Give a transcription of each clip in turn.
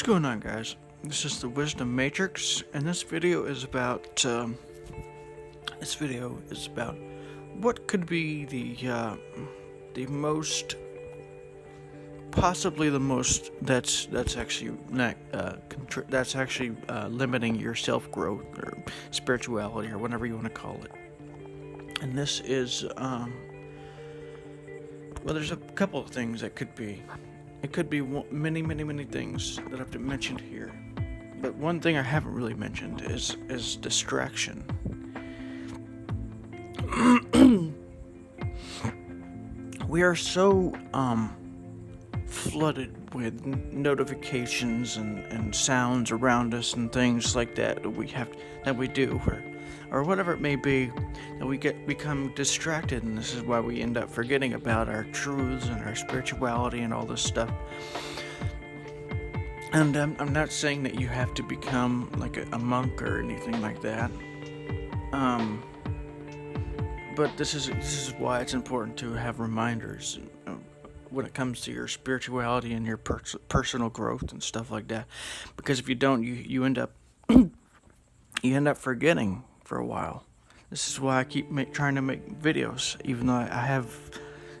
What's going on, guys? This is the Wisdom Matrix, and this video is about what could be the most, possibly the most that's actually not limiting your self growth or spirituality or whatever you want to call it. And this is well, there's a couple of things that could be. It could be many things that I've mentioned here. But one thing I haven't really mentioned is distraction. We are so flooded with notifications and sounds around us and things like that we do or whatever it may be, that we become distracted, and this is why we end up forgetting about our truths and our spirituality and all this stuff. And I'm not saying that you have to become like a monk or anything like that. But this is why it's important to have reminders when it comes to your spirituality and your personal growth and stuff like that. Because if you don't, you end up forgetting for a while. This is why I keep trying to make videos, even though I have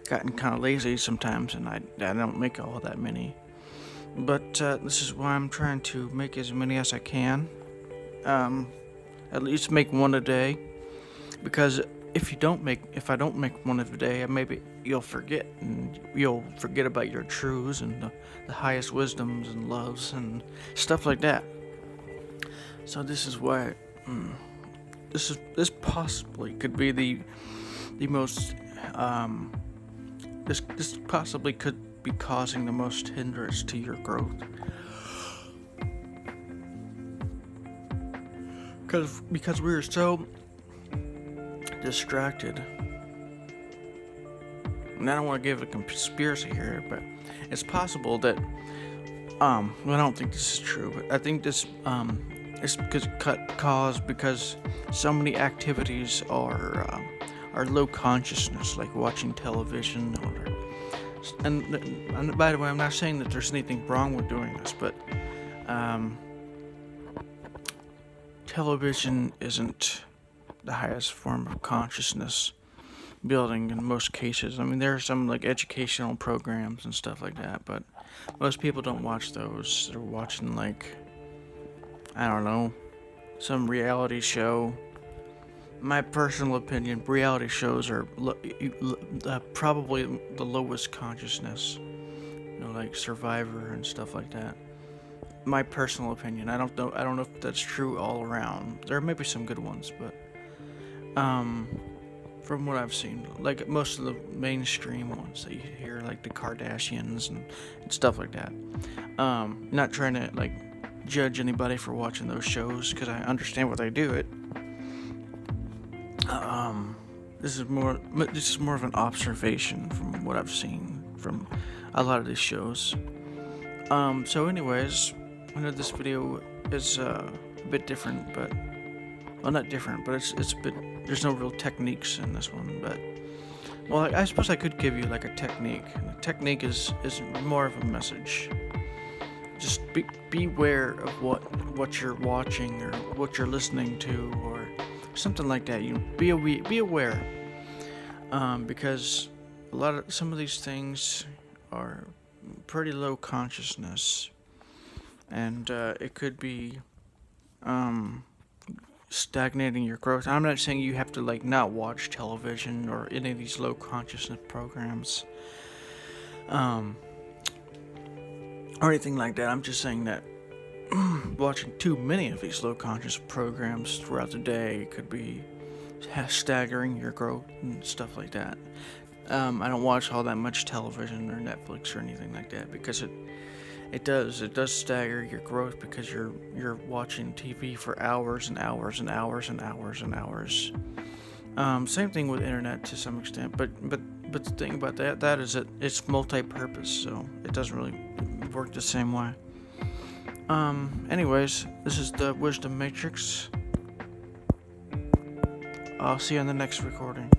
gotten kind of lazy sometimes, and I don't make all that many. But this is why I'm trying to make as many as I can. At least make one a day, because if I don't make one a day, maybe you'll forget, and you'll forget about your truths and the highest wisdoms and loves and stuff like that. So this is why. This possibly could be the most this possibly could be causing the most hindrance to your growth, because we're so distracted. And I don't want to give a conspiracy here, but it's possible that well, I don't think this is true, but I think this it's because so many activities are low consciousness, like watching television, and by the way, I'm not saying that there's anything wrong with doing this, but television isn't the highest form of consciousness building in most cases. I mean, there are some like educational programs and stuff like that, but most people don't watch those. They're watching, like, I don't know, some reality show. My personal opinion, reality shows are probably the lowest consciousness, like Survivor and stuff like that. My personal opinion. I don't know if that's true all around. There may be some good ones, but from what I've seen, like most of the mainstream ones that you hear, like the Kardashians and stuff like that. Not trying to like judge anybody for watching those shows, because I understand why they do it. This is more of an observation from what I've seen from a lot of these shows. So anyways, I know this video is a bit different, but well, not different, but it's a bit. There's no real techniques in this one, but well, I suppose I could give you like a technique. And the technique is more of a message. Just beware of what you're watching or what you're listening to or something like that. Be aware, because some of these things are pretty low consciousness, and it could be stagnating your growth. I'm not saying you have to like not watch television or any of these low consciousness programs. Or anything like that. I'm just saying that watching too many of these low conscious programs throughout the day could be staggering your growth and stuff like that. I don't watch all that much television or Netflix or anything like that, because it does stagger your growth, because you're watching TV for hours and hours and hours and hours and hours. Same thing with internet to some extent, but the thing about that is that it's multi-purpose, so it doesn't really work the same way. Anyways, this is the Wisdom Matrix. I'll see you on the next recording.